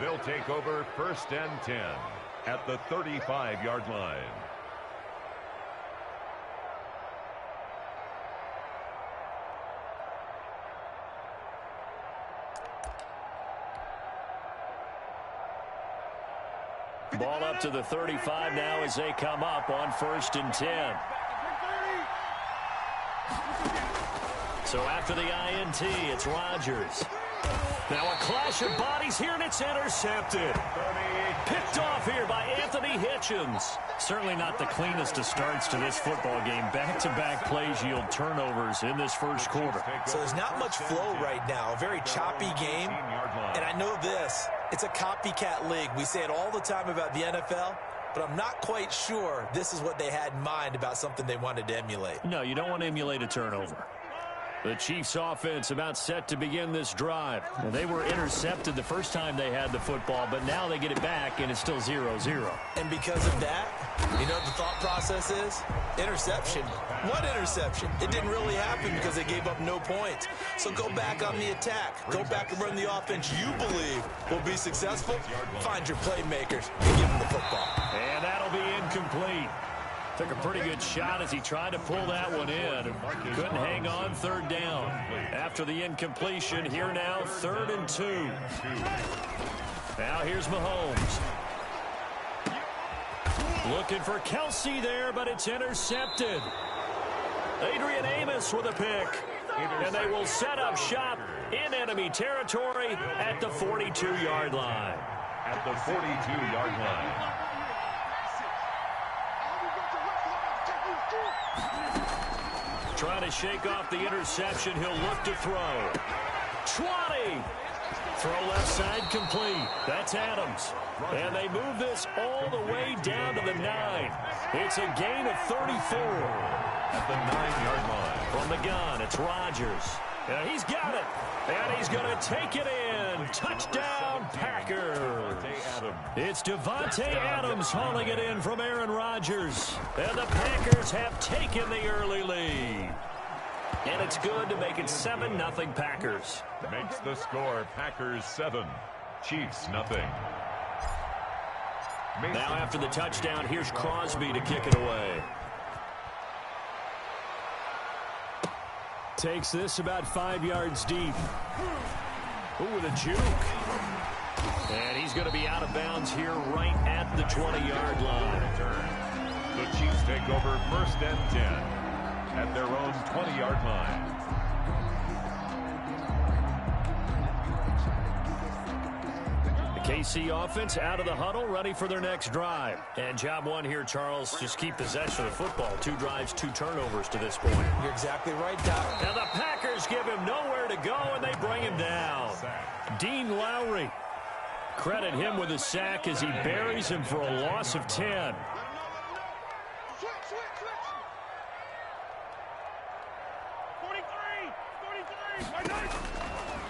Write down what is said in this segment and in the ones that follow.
They'll take over 1st and 10 at the 35-yard line. Ball up to the 35 now as they come up on 1st and 10. So after the INT, it's Rodgers. Now a clash of bodies here, and it's intercepted. Picked off here by Anthony Hitchens. Certainly not the cleanest of starts to this football game. Back-to-back plays yield turnovers in this first quarter. So there's not much flow right now. A very choppy game. And I know this. It's a copycat league. We say it all the time about the NFL, but I'm not quite sure this is what they had in mind about something they wanted to emulate. No, you don't want to emulate a turnover. The Chiefs offense about set to begin this drive. Now, they were intercepted the first time they had the football, but now they get it back, and it's still 0-0. And because of that, you know what the thought process is? Interception. What interception? It didn't really happen because they gave up no points. So go back on the attack. Go back and run the offense you believe will be successful. Find your playmakers and give them the football. And that'll be incomplete. Took a pretty good shot as he tried to pull that one in. Couldn't hang on 3rd down. After the incompletion, here now 3rd and 2. Now here's Mahomes. Looking for Kelsey there, but it's intercepted. Adrian Amos with a pick. And they will set up shop in enemy territory at the 42-yard line. At the 42-yard line. Trying to shake off the interception. He'll look to throw. 20. Throw left side complete. That's Adams. And they move this all the way down to the 9. It's a gain of 34. At the 9-yard line. From the gun, it's Rodgers. And he's got it. And he's going to take it in. Touchdown, Packers. It's Devontae Adams hauling it in from Aaron Rodgers. And the Packers have taken the early lead. And it's good to make it 7-0 Packers. Makes the score Packers 7, Chiefs 0. Now after the touchdown, here's Crosby to kick it away. Takes this about 5 yards deep. Ooh, with a juke. And he's going to be out of bounds here right at the 20-yard line. The Chiefs take over 1st and 10 at their own 20-yard line. KC offense out of the huddle, ready for their next drive. And job one here, Charles, just keep possession of the football. 2 drives, 2 turnovers to this point. You're exactly right, Doc. Now the Packers give him nowhere to go, and they bring him down. Dean Lowry. Credit him with a sack as he buries him for a loss of 10.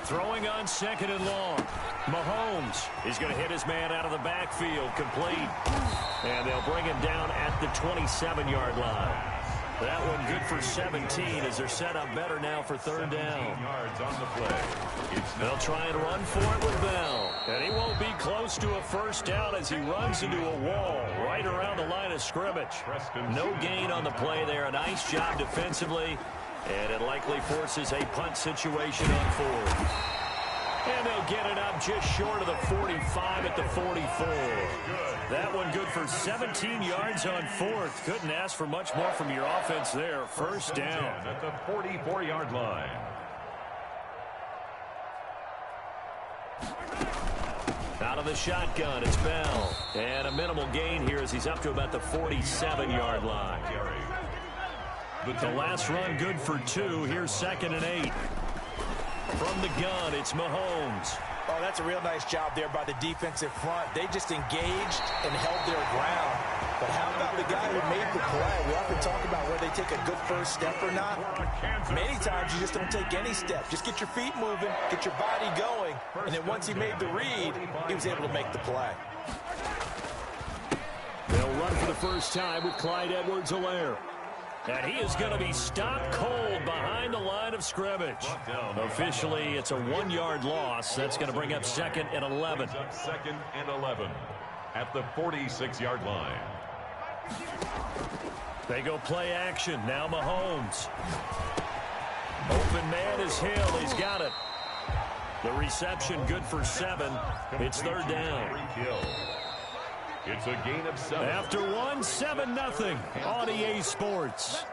Throwing on 2nd and long. Mahomes is going to hit his man out of the backfield, complete. And they'll bring him down at the 27-yard line. That one good for 17 as they're set up better now for 3rd down. Yards on the play. They'll try and run for it with Bell. And he won't be close to a 1st down as he runs into a wall right around the line of scrimmage. No gain on the play there. A nice job defensively. And it likely forces a punt situation on 4th. And they'll get it up just short of the 45 at the 44. That one good for 17 yards on 4th. Couldn't ask for much more from your offense there. 1st down. At the 44-yard line. Out of the shotgun, it's Bell. And a minimal gain here as he's up to about the 47-yard line. The last run good for 2. Here's 2nd and 8. From the gun, it's Mahomes. Oh, that's a real nice job there by the defensive front. They just engaged and held their ground. But how about the guy who made the play? We often talk about whether they take a good first step or not. Many times you just don't take any step. Just get your feet moving, get your body going, and then once he made the read, he was able to make the play. They'll run for the first time with Clyde Edwards-Helaire. And he is going to be stopped cold behind the line of scrimmage. Officially, it's a 1-yard loss. That's going to bring up 2nd and 11. Second and 11 at the 46-yard line. They go play action. Now Mahomes. Open man is Hill. He's got it. The reception good for 7. It's 3rd down. It's a gain of 7. After 7-0 on EA Sports.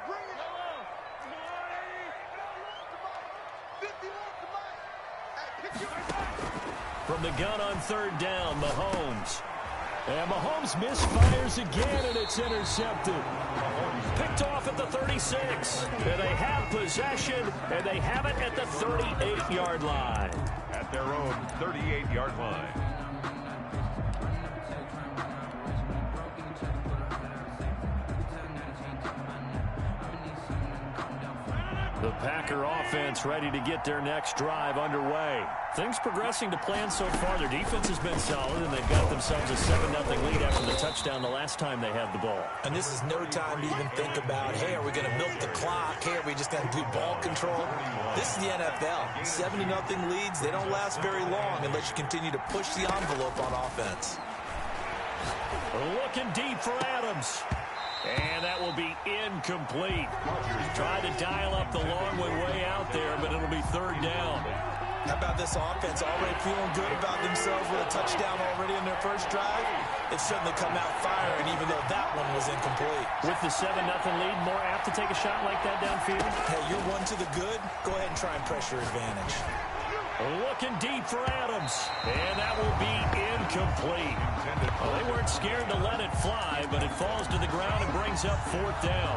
From the gun on 3rd down, Mahomes. And Mahomes misfires again, and it's intercepted. Picked off at the 36. And they have possession, and they have it at the 38-yard line. At their own 38-yard line. The Packer offense ready to get their next drive underway. Things progressing to plan so far. Their defense has been solid, and they've got themselves a 7-0 lead after the touchdown the last time they had the ball. And this is no time to even think about, hey, are we going to milk the clock? Hey, are we just going to do ball control? This is the NFL. 7-0 leads, they don't last very long unless you continue to push the envelope on offense. Looking deep for Adams. And that will be incomplete. Tried to dial up the long way out there, but it'll be 3rd down. How about this offense already feeling good about themselves with a touchdown already in their first drive? It's certainly come out firing, even though that one was incomplete. With the 7-0 lead, more apt to take a shot like that downfield? Hey, you're one to the good. Go ahead and try and press your advantage. Looking deep for Adams. And that will be incomplete. Well, they weren't scared to let it fly, but it falls to the ground and brings up 4th down.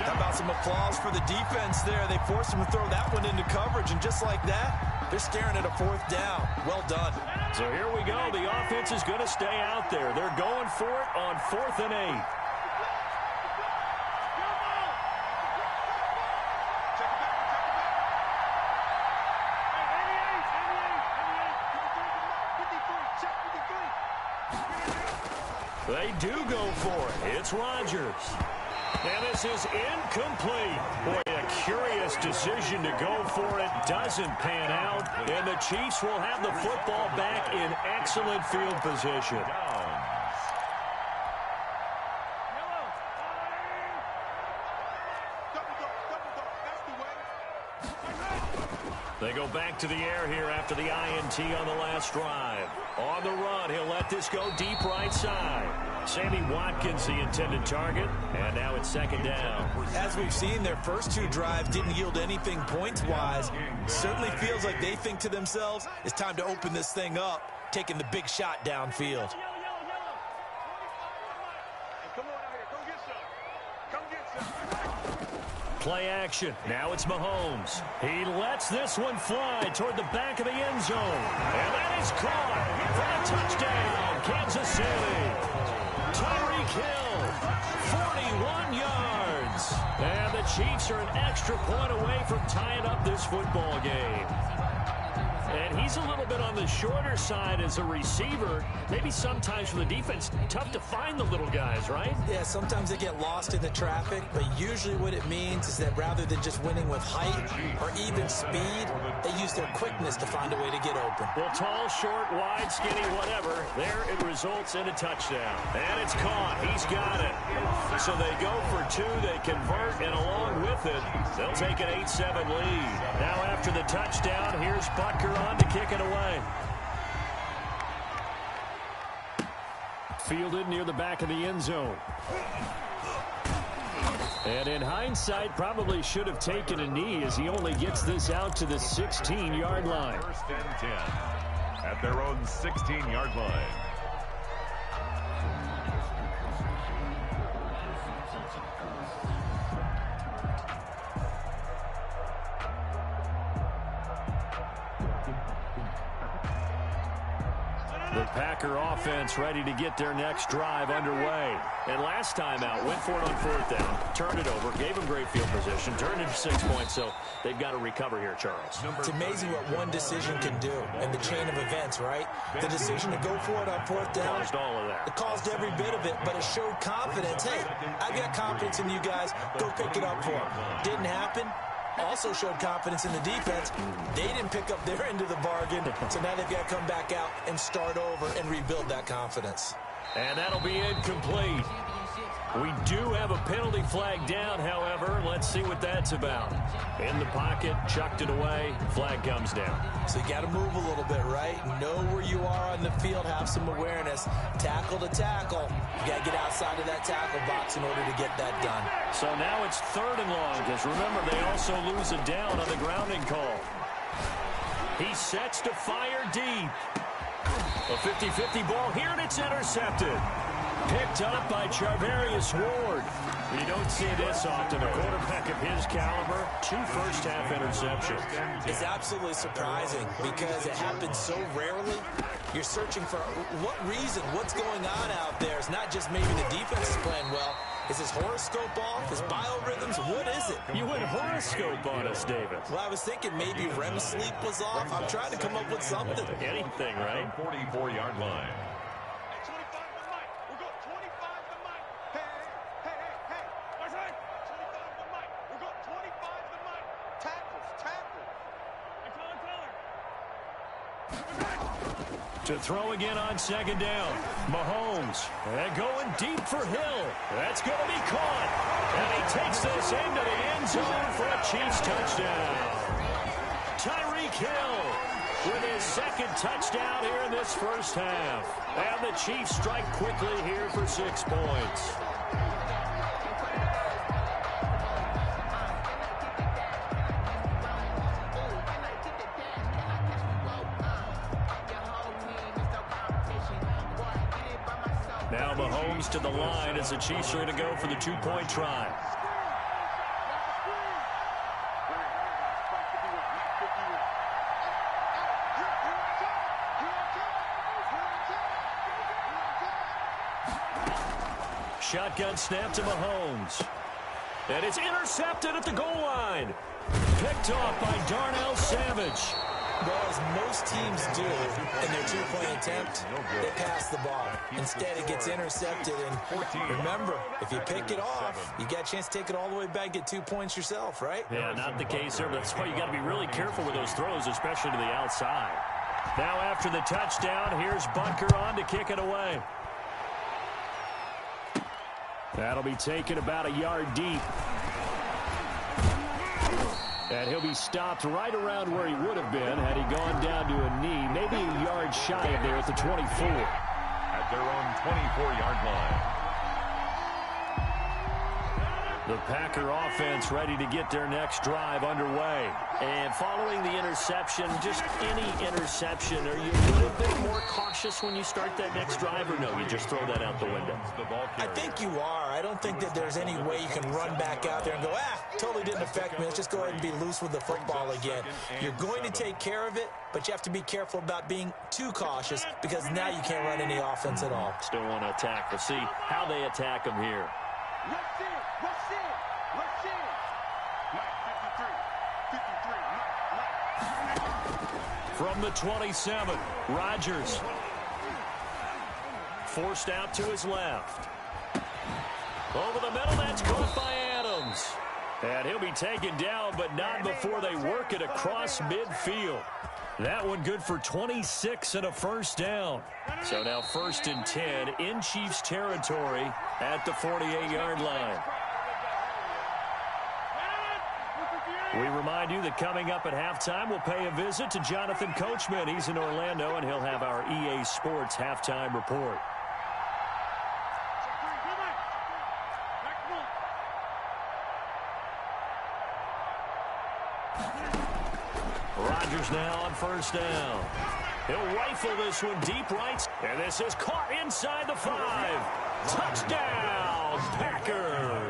How about some applause for the defense there? They forced him to throw that one into coverage, and just like that, they're staring at a 4th down. Well done. So here we go. The offense is going to stay out there. They're going for it on 4th and 8. They do go for it. It's Rodgers. And this is incomplete. Boy, a curious decision to go for it. Doesn't pan out. And the Chiefs will have the football back in excellent field position. They go back to the air here after the INT on the last drive. On the run, he'll let this go deep right side. Sammy Watkins, the intended target, and now it's 2nd down. As we've seen, their first 2 drives didn't yield anything points-wise. Certainly feels like they think to themselves, it's time to open this thing up, taking the big shot downfield. Play action. Now it's Mahomes. He lets this one fly toward the back of the end zone. And that is caught for a touchdown, Kansas City. Tyreek Hill, 41 yards. And the Chiefs are an extra point away from tying up this football game. And he's a little bit on the shorter side as a receiver. Maybe sometimes for the defense, tough to find the little guys, right? Yeah, sometimes they get lost in the traffic, but usually what it means is that rather than just winning with height or even speed, they use their quickness to find a way to get open. Well, tall, short, wide, skinny, whatever, there it results in a touchdown. And it's caught. He's got it. So they go for 2, they convert, and along with it, they'll take an 8-7 lead. Now after the touchdown, here's Butker on to kick it away. Fielded near the back of the end zone. And in hindsight, probably should have taken a knee as he only gets this out to the 16-yard line. 1st and 10 at their own 16-yard line. The Packer offense ready to get their next drive underway. And last time out, went for it on 4th down, turned it over, gave them great field position, turned it to 6 points, so they've got to recover here, Charles. It's amazing what one decision can do in the chain of events, right? The decision to go for it on 4th down. Caused all of that. It caused every bit of it, but it showed confidence. Hey, I've got confidence in you guys. Go pick it up for them. Didn't happen. Also showed confidence in the defense. They didn't pick up their end of the bargain, so now they've got to come back out and start over and rebuild that confidence. And that'll be incomplete. We do have a penalty flag down, however. Let's see what that's about. In the pocket, chucked it away, flag comes down. So you got to move a little bit, right? Know where you are on the field, have some awareness. Tackle to tackle. You got to get outside of that tackle box in order to get that done. So now it's 3rd and long, because remember, they also lose a down on the grounding call. He sets to fire deep. A 50-50 ball here, and it's intercepted. Picked up by Charvarius Ward. You don't see this often. A quarterback of his caliber, 2 first-half interceptions. It's absolutely surprising because it happens so rarely. You're searching for what reason, what's going on out there. It's not just maybe the defense is playing well. Is his horoscope off? His biorhythms? What is it? You went horoscope on us, David. Well, I was thinking maybe REM sleep was off. I'm trying to come up with something. Anything, right? 44-yard line. To throw again on 2nd down. Mahomes. And going deep for Hill. That's going to be caught. And he takes this into the end zone for a Chiefs touchdown. Tyreek Hill with his 2nd touchdown here in this first half. And the Chiefs strike quickly here for 6 points. Now Mahomes to the line as the Chiefs are going to go for the 2-point try. Shotgun snap to Mahomes. And it's intercepted at the goal line. Picked off by Darnell Savage. Well, as most teams do in their 2-point attempt, they pass the ball. Instead, it gets intercepted. And remember, if you pick it off, you got a chance to take it all the way back, get 2 points yourself, right? Yeah, not the case here, but that's why you got to be really careful with those throws, especially to the outside. Now after the touchdown, here's Bunker on to kick it away. That'll be taken about a yard deep. And he'll be stopped right around where he would have been had he gone down to a knee, maybe a yard shy of there at the 24. At their own 24-yard line. The Packer offense ready to get their next drive underway. And following the interception, just any interception, are you a little bit more cautious when you start that next drive, or no, you just throw that out the window? I think you are. I don't think that there's any way you can run back out there and go, totally didn't affect me. Let's just go ahead and be loose with the football again. You're going to take care of it, but you have to be careful about being too cautious because now you can't run any offense at all. Still want to attack. We'll see how they attack them here. From the 27, Rodgers. Forced out to his left. Over the middle, that's caught by Adams. And he'll be taken down, but not before they work it across midfield. That one good for 26 and a first down. So now 1st and 10 in Chiefs territory at the 48-yard line. We remind you that coming up at halftime, we'll pay a visit to Jonathan Coachman. He's in Orlando, and he'll have our EA Sports halftime report. Rodgers now on 1st down. He'll rifle this one deep right, and this is caught inside the 5. Touchdown, Packers.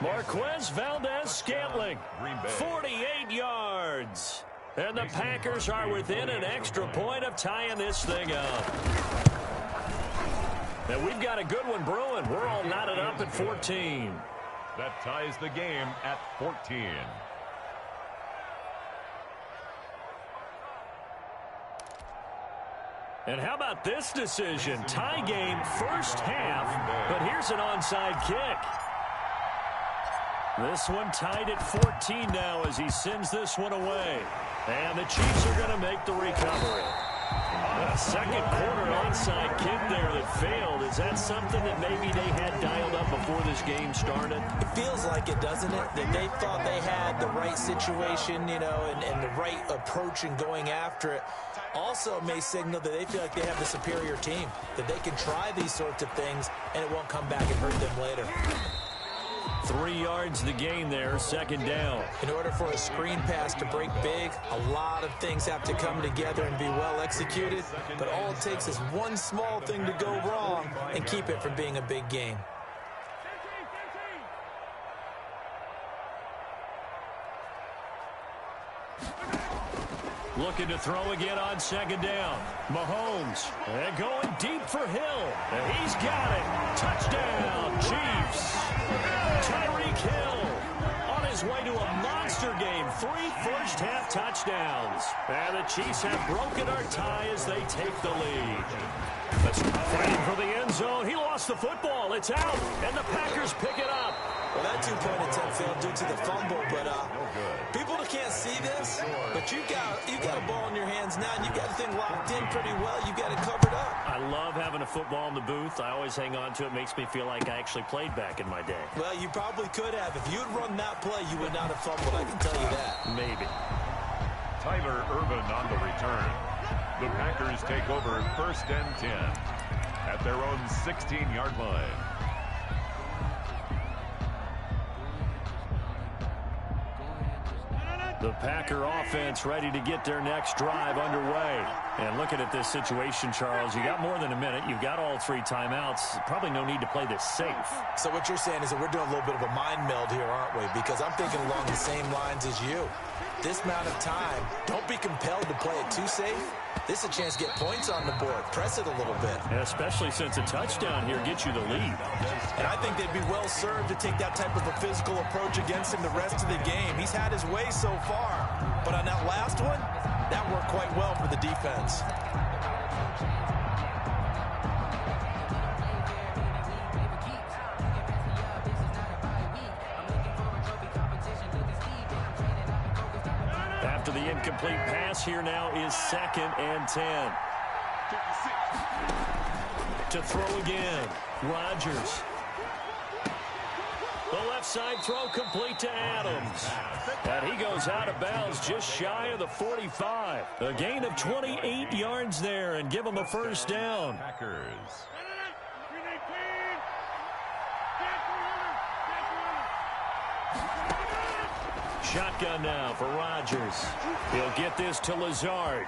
Marquez Valdez-Scantling, 48 yards. And the Packers are within an extra point of tying this thing up. And we've got a good one brewing. We're all knotted up at 14. That ties the game at 14. And how about this decision? Tie game first half, but here's an onside kick. This one tied at 14 now as he sends this one away. And the Chiefs are going to make the recovery. A second quarter onside kick there that failed. Is that something that maybe they had dialed up before this game started? It feels like it, doesn't it? That they thought they had the right situation, you know, and the right approach in going after it. Also may signal that they feel like they have the superior team, that they can try these sorts of things and it won't come back and hurt them later. 3 yards the gain there, second down. In order for a screen pass to break big, a lot of things have to come together and be well executed, but all it takes is one small thing to go wrong and keep it from being a big gain. Looking to throw again on second down. Mahomes, and going deep for Hill. And he's got it. Touchdown, Chiefs. Tyreek Hill on his way to a monster game. 3 first-half touchdowns. And the Chiefs have broken our tie as they take the lead. Fighting for the end zone. He lost the football. It's out. And the Packers pick it up. Well, that two-point attempt failed due to the fumble, but people can't see this, but you got a ball in your hands now, and you got the thing locked in pretty well. You got it covered up. I love having a football in the booth. I always hang on to it. Makes me feel like I actually played back in my day. Well, you probably could have. If you'd run that play, you would not have fumbled. I can tell you that. Maybe. Tyler Ervin on the return. The Packers take over first and 10 at their own 16-yard line. The Packer offense ready to get their next drive underway. And looking at this situation, Charles, you got more than a minute. You've got all 3 timeouts. Probably no need to play this safe. So what you're saying is that we're doing a little bit of a mind meld here, aren't we? Because I'm thinking along the same lines as you. This amount of time, don't be compelled to play it too safe. This is a chance to get points on the board. Press it a little bit. And especially since a touchdown here gets you the lead. And I think they'd be well served to take that type of a physical approach against him the rest of the game. He's had his way so far. But on that last one, that worked quite well for the defense. After the incomplete pass, here now is 2nd and 10. To throw again, Rodgers. The left side throw complete to Adams. And he goes out of bounds just shy of the 45. A gain of 28 yards there and give him a first down. Packers. Shotgun now for Rodgers. He'll get this to Lazard.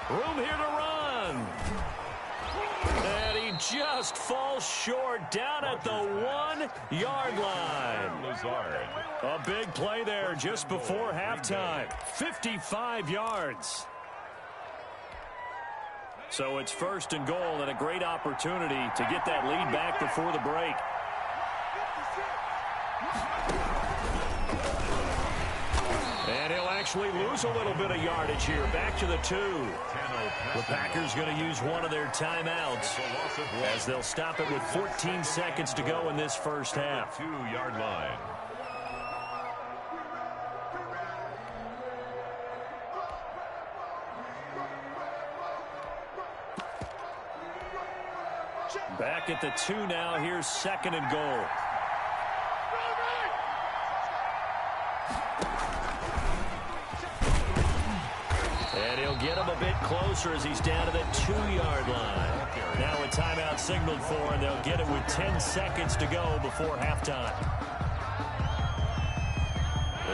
Room here to run. And he just falls short down at the 1-yard line. Lazard. A big play there just before halftime. 55 yards. So it's 1st and goal and a great opportunity to get that lead back before the break. And he'll actually lose a little bit of yardage here. Back to the 2. The Packers going to use one of their timeouts as they'll stop it with 14 seconds to go in this first half. 2-yard line. Back at the 2 now. Here's 2nd and goal. And he'll get him a bit closer as he's down to the 2-yard line. Now a timeout signaled for, and they'll get it with 10 seconds to go before halftime.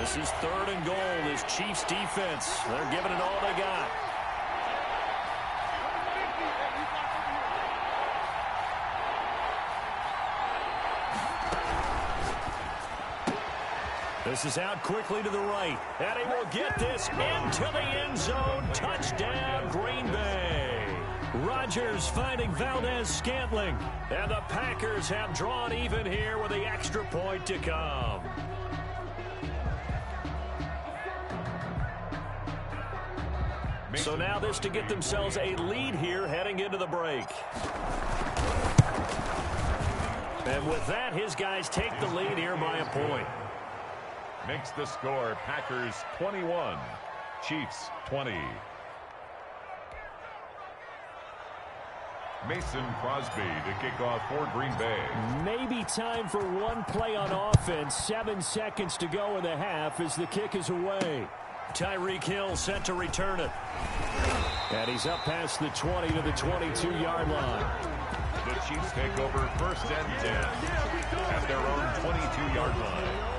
This is 3rd and goal. This Chiefs defense, they're giving it all they got. This is out quickly to the right. And he will get this into the end zone. Touchdown, Green Bay. Rodgers finding Valdez-Scantling. And the Packers have drawn even here with the extra point to come. So now this to get themselves a lead here heading into the break. And with that, his guys take the lead here by a point. Makes the score Packers 21, Chiefs 20. Mason Crosby to kick off for Green Bay. Maybe time for one play on offense. 7 seconds to go in the half as the kick is away. Tyreek Hill set to return it. And he's up past the 20 to the 22-yard line. The Chiefs take over 1st and 10 at their own 22-yard line.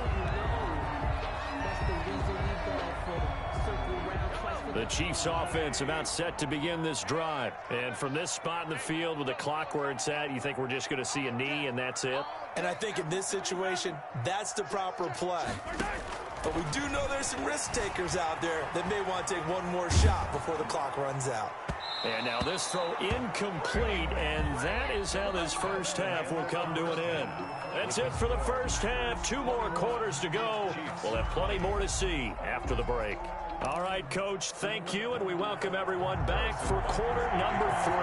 The Chiefs offense about set to begin this drive. And from this spot in the field with the clock where it's at, you think we're just going to see a knee and that's it? And I think in this situation, that's the proper play. But we do know there's some risk takers out there that may want to take one more shot before the clock runs out. And now this throw incomplete, and that is how this first half will come to an end. That's it for the first half. 2 more quarters to go. We'll have plenty more to see after the break. All right, Coach, thank you, and we welcome everyone back for quarter number 3.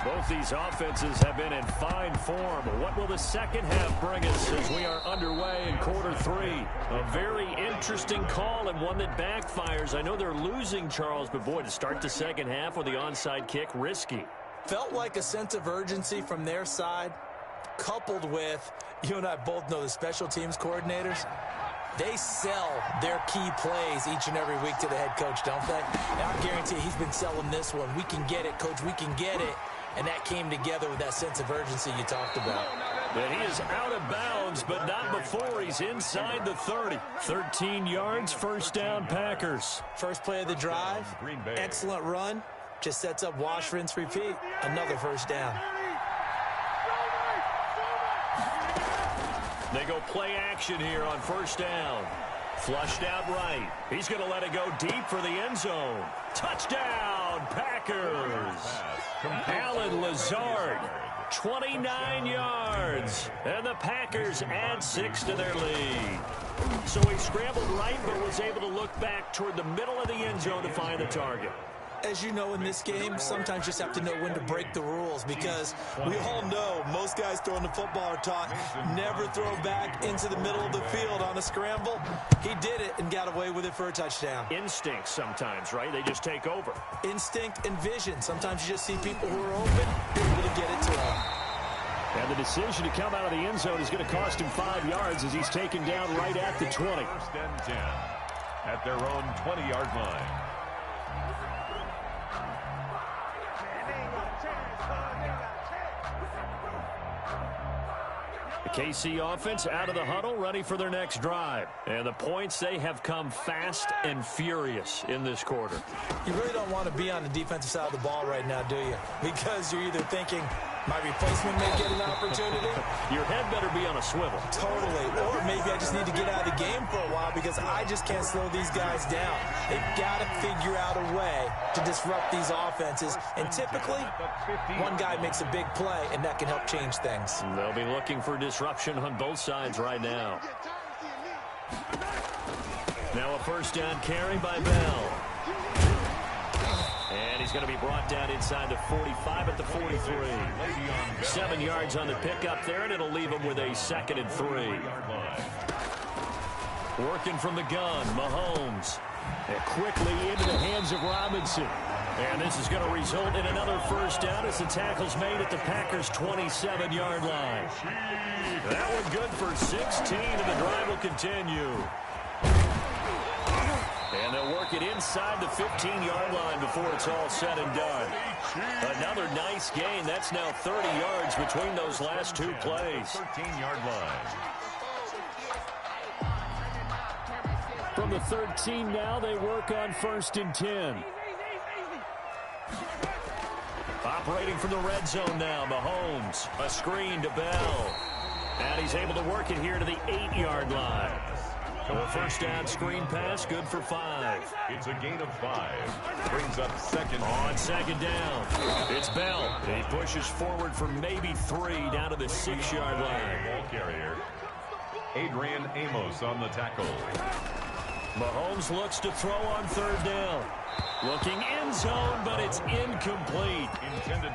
Both these offenses have been in fine form. What will the second half bring us as we are underway in quarter 3? A very interesting call and one that backfires. I know they're losing, Charles, but boy, to start the second half with the onside kick, risky. Felt like a sense of urgency from their side, coupled with, you and I both know the special teams coordinators, they sell their key plays each and every week to the head coach, don't they? And I guarantee he's been selling this one. We can get it, Coach, we can get it. And that came together with that sense of urgency you talked about. And he is out of bounds, but not before he's inside the 30. 13 yards, first down, Packers. First play of the drive, excellent run. Just sets up wash, rinse, repeat. Another first down. They go play action here on first down. Flushed out right. He's going to let it go deep for the end zone. Touchdown, Packers. Alan Lazard, 29 yards. And the Packers add 6 to their lead. So he scrambled right but was able to look back toward the middle of the end zone to find the target. As you know, in this game, sometimes you just have to know when to break the rules, because we all know most guys throwing the football are taught never throw back into the middle of the field on a scramble. He did it and got away with it for a touchdown. Instinct sometimes, right? They just take over. Instinct and vision. Sometimes you just see people who are open, you're able to get it to them. And the decision to come out of the end zone is going to cost him 5 yards as he's taken down right at the 20. 1st and 10 at their own 20-yard line. The KC offense out of the huddle, ready for their next drive. And the points, they have come fast and furious in this quarter. You really don't want to be on the defensive side of the ball right now, do you? Because you're either thinking, my replacement may get an opportunity. Your head better be on a swivel. Totally. Or maybe I just need to get out of the game for a while because I just can't slow these guys down. They've got to figure out a way to disrupt these offenses. And typically, one guy makes a big play, and that can help change things. They'll be looking for disruption on both sides right now. Now a first down carry by Bell. And he's going to be brought down inside the 45 at the 43. 7 yards on the pickup there, and it'll leave him with a 2nd and 3. Working from the gun, Mahomes. And quickly into the hands of Robinson. And this is going to result in another first down as the tackle's made at the Packers' 27-yard line. That one good for 16, and the drive will continue. And they'll work it inside the 15-yard line before it's all said and done. Another nice gain. That's now 30 yards between those last 2 plays. 13-yard line. From the 13 now, they work on 1st and 10. Operating from the red zone now, Mahomes. A screen to Bell. And he's able to work it here to the 8-yard line. A first down screen pass, good for 5. It's a gain of 5. Brings up second. On second down, it's Bell. He pushes forward for maybe 3 down to the 6-yard line. Ball carrier, Adrian Amos on the tackle. Mahomes looks to throw on third down. Looking end zone, but it's incomplete.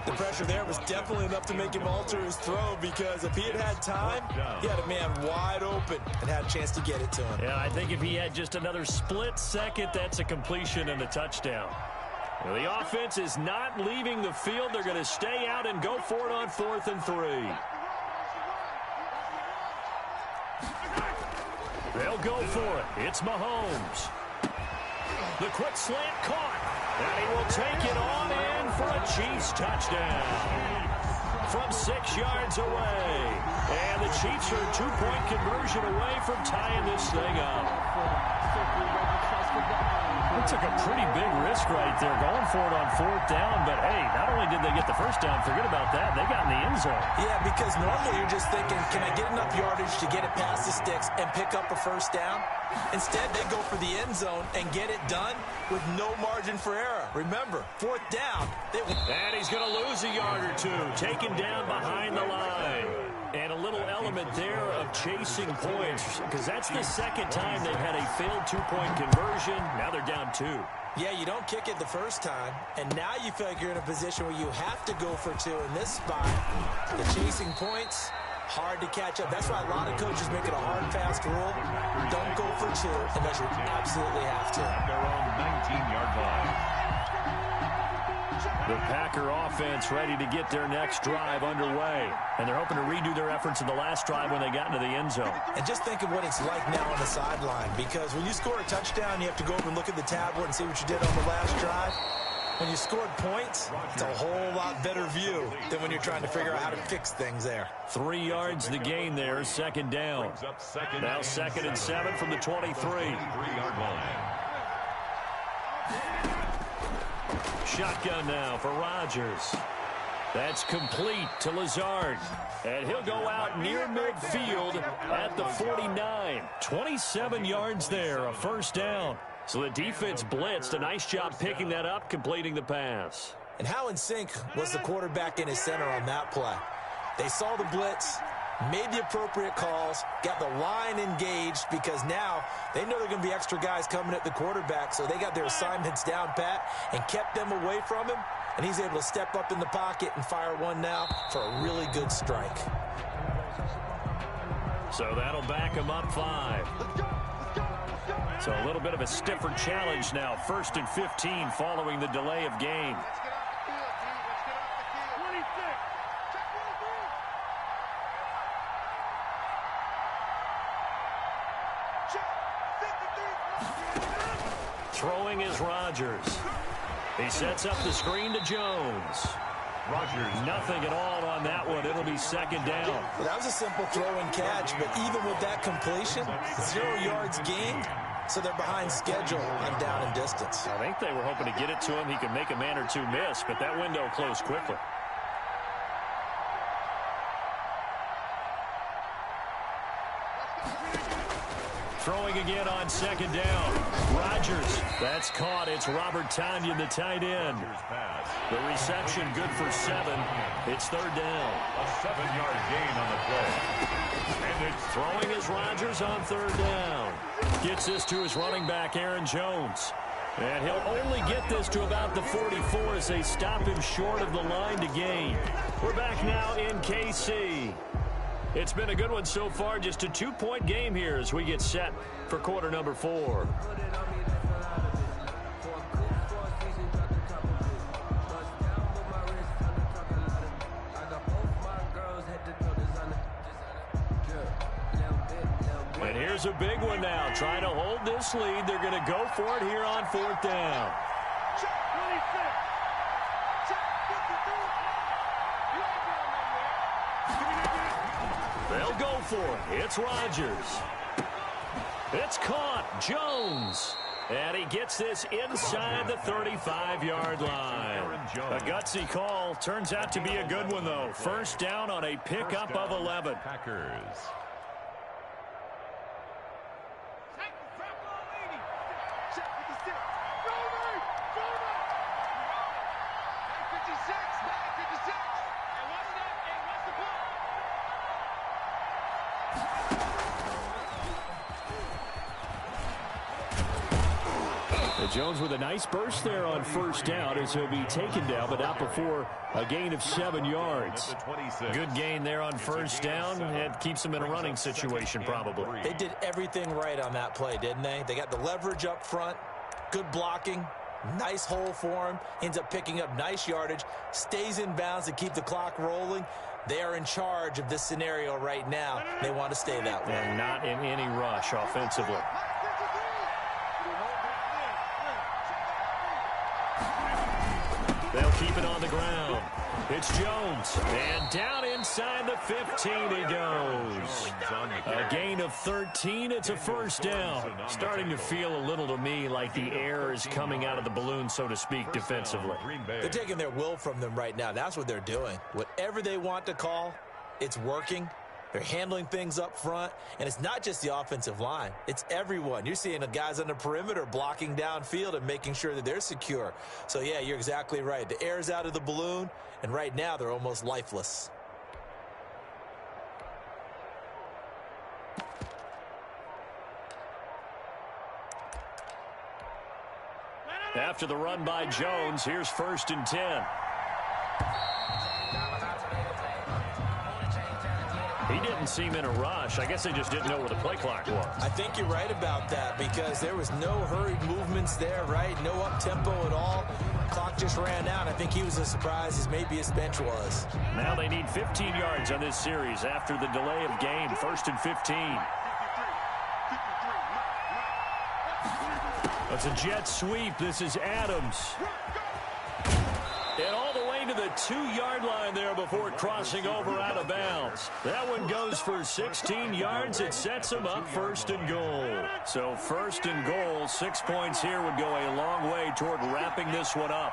The pressure there was definitely enough to make him alter his throw, because if he had time, he had a man wide open and had a chance to get it to him. Yeah, I think if he had just another split second, that's a completion and a touchdown. Well, the offense is not leaving the field. They're going to stay out and go for it on 4th and 3. They'll go for it. It's Mahomes. The quick slant caught. And he will take it on in for a Chiefs touchdown. From 6 yards away. And the Chiefs are a 2-point conversion away from tying this thing up. They took a pretty big risk right there going for it on 4th down. But, hey, not only did they get the first down, forget about that, they got in the end zone. Yeah, because normally you're just thinking, can I get enough yardage to get it past the sticks and pick up a first down? Instead, they go for the end zone and get it done with no margin for error. Remember, 4th down. And he's going to lose a yard or 2, taken down behind the line. And a little element there of chasing points, because that's the second time they've had a failed 2-point conversion. Now they're down 2. Yeah, you don't kick it the first time, and now you feel like you're in a position where you have to go for 2 in this spot. The chasing points, hard to catch up. That's why a lot of coaches make it a hard, fast rule. Don't go for 2 unless you absolutely have to. At their own 19-yard line. The Packer offense ready to get their next drive underway. And they're hoping to redo their efforts in the last drive when they got into the end zone. And just think of what it's like now on the sideline, because when you score a touchdown, you have to go over and look at the tablet and see what you did on the last drive. When you scored points, it's a whole lot better view than when you're trying to figure out how to fix things there. 3 yards the gain there, second down. Now 2nd and 7 from the 23. 3-yard line. Shotgun now for Rodgers. That's complete to Lazard. And he'll go out near midfield at the 49. 27 yards there, a first down. So the defense blitzed. A nice job picking that up, completing the pass. And how in sync was the quarterback in his center on that play? They saw the blitz, made the appropriate calls, got the line engaged, because now they know there are going to be extra guys coming at the quarterback, so they got their assignments down pat and kept them away from him, and he's able to step up in the pocket and fire one now for a really good strike. So that'll back him up 5. So a little bit of a stiffer challenge now. 1st and 15 following the delay of game. Throwing is Rodgers. He sets up the screen to Jones. Rodgers. Nothing at all on that one. It'll be second down. Well, that was a simple throw and catch, but even with that completion, 0 yards gained, so they're behind schedule on down and distance. I think they were hoping to get it to him. He could make a man or 2 miss, but that window closed quickly. Throwing again on second down. Rodgers. That's caught. It's Robert Tonyan, the tight end. The reception good for 7. It's third down. A 7-yard gain on the play. And it's throwing is Rodgers on third down. Gets this to his running back, Aaron Jones. And he'll only get this to about the 44 as they stop him short of the line to gain. We're back now in KC. It's been a good one so far. Just a 2-point game here as we get set for quarter number 4. And here's a big one now. Trying to hold this lead. They're going to go for it here on 4th down. They'll go for it. It's Rodgers. It's caught. Jones. And he gets this inside the 35-yard line. A gutsy call. Turns out to be a good one, though. First down on a pickup of 11. Packers. Jones with a nice burst there on first down as he'll be taken down, but not before a gain of 7 yards. Good gain there on first down, and keeps him in a running situation probably. They did everything right on that play, didn't they? They got the leverage up front, good blocking, nice hole for him, ends up picking up nice yardage, stays in bounds to keep the clock rolling. They are in charge of this scenario right now. They want to stay that way. And not in any rush offensively. They'll keep it on the ground. It's Jones. And down inside the 15 he goes. A gain of 13. It's a first down. Starting to feel a little to me like the air is coming out of the balloon, so to speak, defensively. They're taking their will from them right now. That's what they're doing. Whatever they want to call, it's working. They're handling things up front, and it's not just the offensive line. It's everyone. You're seeing the guys on the perimeter blocking downfield and making sure that they're secure. So, yeah, you're exactly right. The air's out of the balloon, and right now they're almost lifeless. After the run by Jones, here's 1st and 10. He didn't seem in a rush. I guess they just didn't know where the play clock was. I think you're right about that because there was no hurried movements there, right? No up-tempo at all. Clock just ran out. I think he was as surprised as maybe his bench was. Now they need 15 yards on this series after the delay of game. 1st and 15. That's a jet sweep. This is Adams. And all the way to the 2-yard line there before crossing over out of bounds. That one goes for 16 yards. It sets them up 1st and goal. So 1st and goal, 6 points here would go a long way toward wrapping this one up.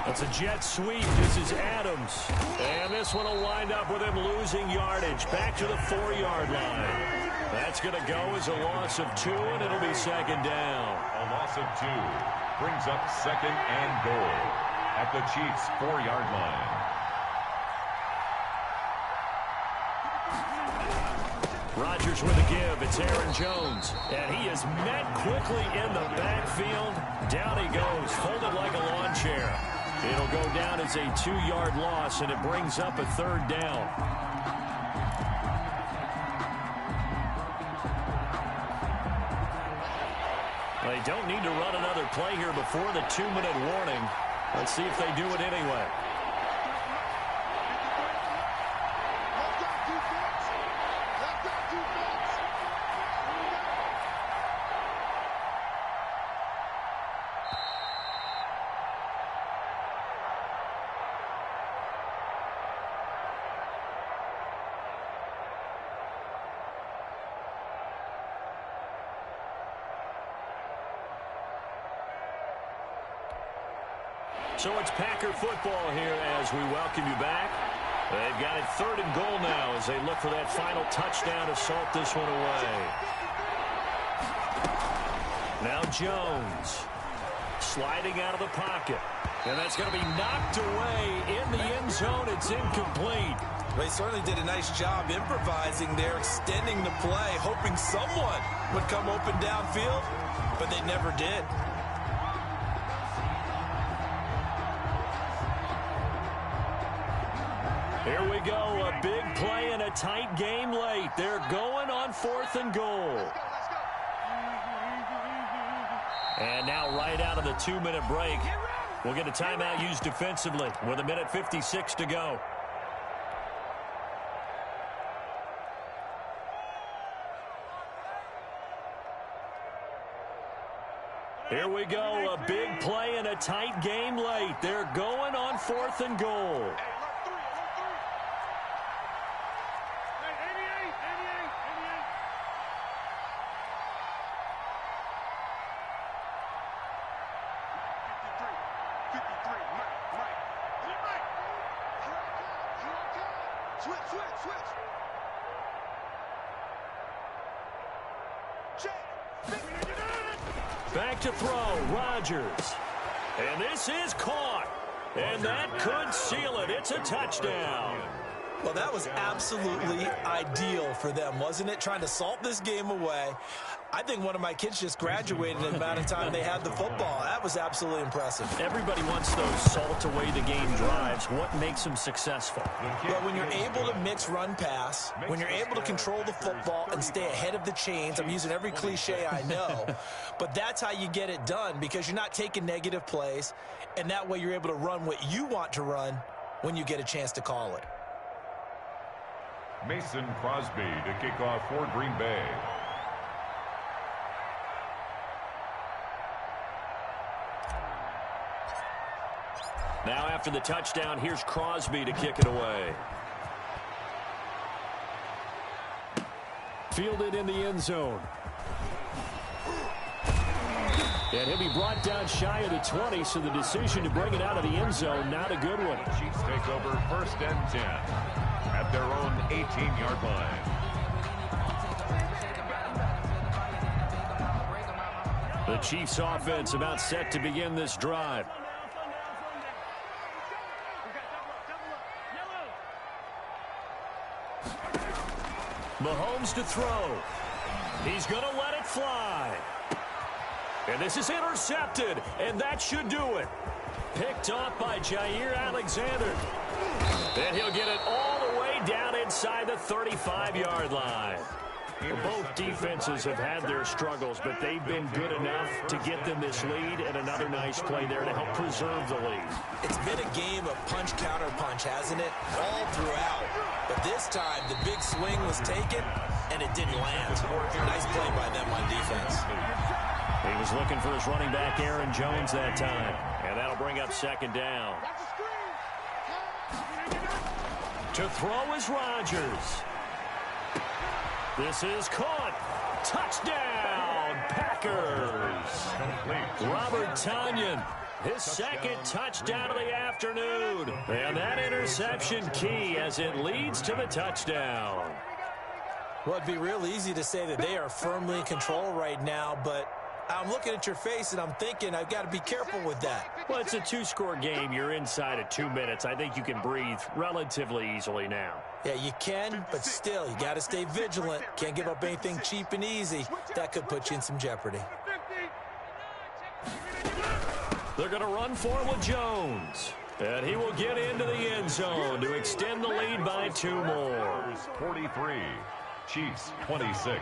That's a jet sweep. This is Adams. And this one will wind up with him losing yardage. Back to the 4-yard line. That's going to go as a loss of 2, and it'll be 2nd down. A loss of 2 brings up 2nd and goal at the Chiefs' 4-yard line. Rodgers with a give. It's Aaron Jones. And he is met quickly in the backfield. Down he goes, folded like a lawn chair. It'll go down as a 2-yard loss, and it brings up a 3rd down. They don't need to run another play here before the 2-minute warning. Let's see if they do it anyway. So it's Packer football here as we welcome you back. They've got it 3rd and goal now as they look for that final touchdown to salt this one away. Now Jones sliding out of the pocket. And that's going to be knocked away in the end zone. It's incomplete. They certainly did a nice job improvising there, extending the play, hoping someone would come open downfield, but they never did. Here we go, a big play in a tight game late. They're going on 4th and goal. And now right out of the 2-minute break, we'll get a timeout used defensively with 1:56 to go. Here we go, a big play in a tight game late. They're going on 4th and goal. Back to throw, Rodgers. And this is caught. And that could seal it. It's a touchdown. Well, that was absolutely ideal for them, wasn't it? Trying to salt this game away. I think one of my kids just graduated in the amount of time they had the football. That was absolutely impressive. Everybody wants those salt-away-the-game drives. What makes them successful? Well, when you're able to mix run-pass, when you're able to control the football and stay ahead of the chains, I'm using every cliche I know, but that's how you get it done because you're not taking negative plays, and that way you're able to run what you want to run when you get a chance to call it. Mason Crosby to kick off for Green Bay. Now after the touchdown, here's Crosby to kick it away. Fielded in the end zone. And he'll be brought down shy of the 20, so the decision to bring it out of the end zone, not a good one. Chiefs take over 1st and 10 at their own 18-yard line. The Chiefs offense about set to begin this drive. Mahomes to throw. He's going to let it fly. And this is intercepted, and that should do it. Picked off by Jair Alexander. And he'll get it all the way down inside the 35-yard line. Both defenses have had their struggles, but they've been good enough to get them this lead, and another nice play there to help preserve the lead. It's been a game of punch-counter-punch, hasn't it? All throughout. But this time, the big swing was taken, and it didn't land. Nice play by them on defense. He was looking for his running back, Aaron Jones, that time. And that'll bring up 2nd down. To throw is Rodgers. This is caught. Touchdown, Packers. Robert Tonyan, his 2nd touchdown of the afternoon. And that interception key as it leads to the touchdown. Well, it'd be real easy to say that they are firmly in control right now, but I'm looking at your face and I'm thinking I've got to be careful with that. Well, it's a 2-score game. You're inside of 2 minutes. I think you can breathe relatively easily now. Yeah, you can, but still, you got to stay vigilant. Can't give up anything cheap and easy. That could put you in some jeopardy. They're going to run for it with Jones. And he will get into the end zone to extend the lead by 2 more. 43, Chiefs 26.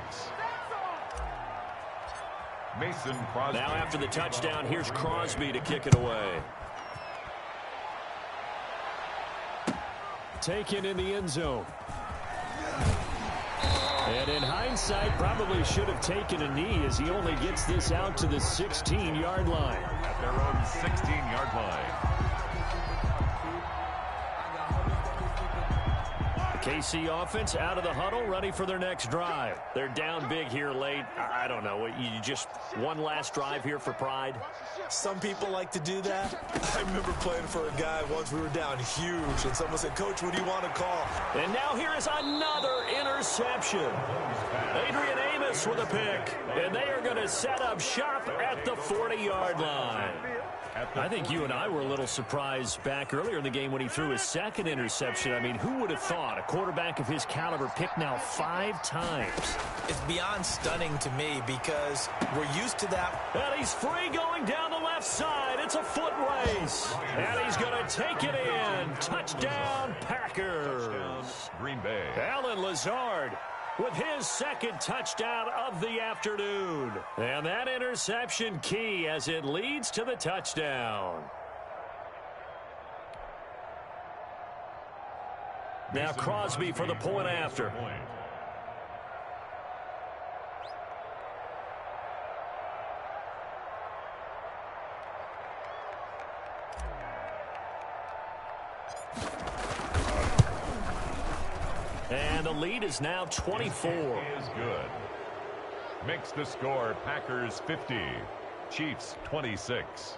Mason Crosby. Now after the touchdown, here's Crosby to kick it away. Taken in the end zone. And in hindsight, probably should have taken a knee as he only gets this out to the 16-yard line. At their own 16-yard line. KC offense out of the huddle, ready for their next drive. They're down big here late. I don't know. You just one last drive here for pride? Some people like to do that. I remember playing for a guy once we were down huge, and someone said, "Coach, what do you want to call?" And now here is another interception. Adrian Amos with a pick, and they are going to set up shop at the 40-yard line. I think you and I were a little surprised back earlier in the game when he threw his 2nd interception. I mean, who would have thought a quarterback of his caliber picked now 5 times? It's beyond stunning to me because we're used to that. And he's free going down the left side. It's a foot race. And he's going to take it in. Touchdown, Packers. Green Bay. Allen Lazard with his 2nd touchdown of the afternoon. And that interception key as it leads to the touchdown. Now Crosby for the point after. And the lead is now 24. Is good. Makes the score Packers 50, Chiefs 26.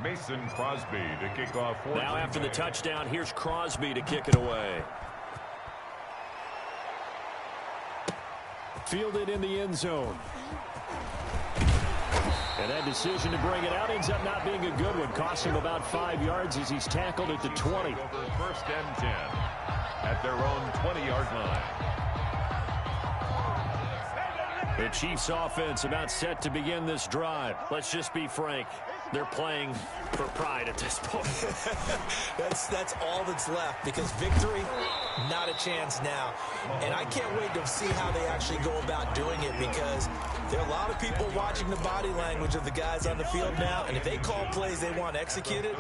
Mason Crosby to kick off. Now after the touchdown, here's Crosby to kick it away. Fielded in the end zone. And that decision to bring it out ends up not being a good one. Cost him about 5 yards as he's tackled at the 20. First and 10 at their own 20-yard line. The Chiefs offense about set to begin this drive. Let's just be frank. They're playing for pride at this point. That's all that's left, because victory, not a chance now. And I can't wait to see how they actually go about doing it, because there are a lot of people watching the body language of the guys on the field now, and if they call plays they want executed,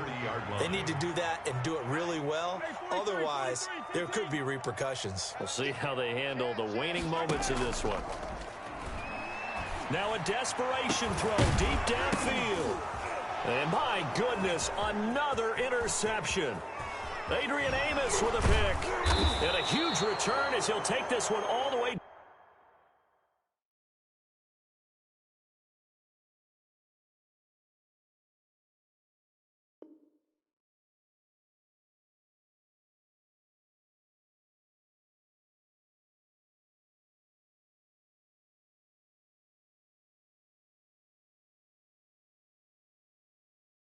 they need to do that and do it really well. Otherwise, there could be repercussions. We'll see how they handle the waning moments of this one. Now a desperation throw deep downfield. And my goodness, another interception. Adrian Amos with a pick. And a huge return as he'll take this one all